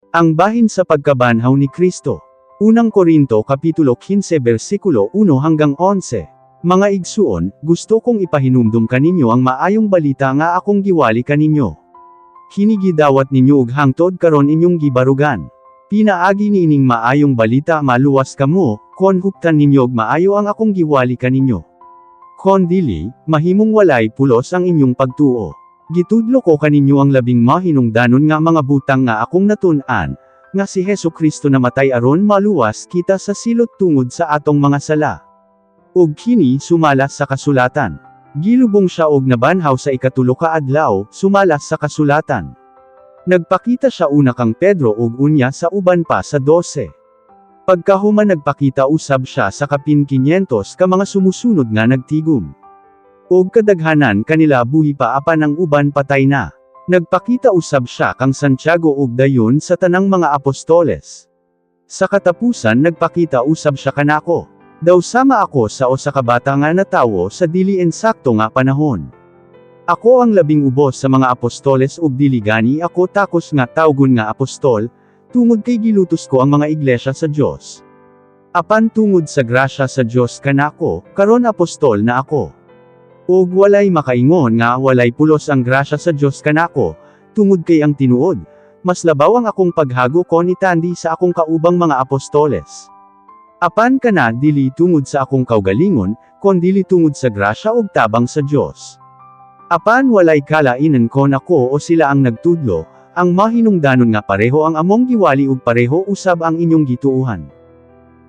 Ang bahin sa pagkabanhaw ni Kristo. Unang Korinto Kapitulo 15 versikulo 1 hanggang 11. Mga igsuon, gusto kong ipahinumdum kaninyo ang maayong balita nga akong giwali kaninyo. Hinigidawat ninyo ug hangtod karon inyong gibarugan. Pinaagi niining maayong balita maluwas kamo, kon huptan ninyo og maayo ang akong giwali kaninyo. Kon dili, mahimong walay pulos ang inyong pagtuo. Gitudlo ko kaninyo ang labing mahinungdanon nga mga butang nga akong natun-an, nga si Hesukristo namatay aron maluwas kita sa silot tungod sa atong mga sala. Ug kini sumalas sa kasulatan. Gilubong siya og nabanhaw sa ikatulo ka adlaw, sumalas sa kasulatan. Nagpakita siya una kang Pedro ug unya sa uban pa sa 12. Pagkahuman nagpakita usab siya sa kapin 500 ka mga sumusunod nga nagtigom. Og kadaghanan kanila buhi pa apan ang uban patay na. Nagpakita usab siya kang Santiago ug dayon sa tanang mga apostoles. Sa katapusan nagpakita usab siya kanako. Daw sama ako sa usa ka bata nga natawo sa dili ensakto nga panahon. Ako ang labing ubos sa mga apostoles ug dili gani ako takos nga tawgon nga apostol, tungod kay gilutos ko ang mga iglesia sa Dios. Apan tungod sa grasya sa Dios kanako, karon apostol na ako. Ug walay makaingon nga walay pulos ang grasya sa Dios kanako, tungod kay ang tinuod, mas labaw ang akong paghago kon itandi sa akong kaubang mga apostoles. Apan kana dili tungod sa akong kaugalingon, kon dili tungod sa grasya ug tabang sa Dios. Apan walay kalainan kon ako o sila ang nagtudlo, ang mahinungdanon nga pareho ang among giwali ug pareho usab ang inyong gituuhan.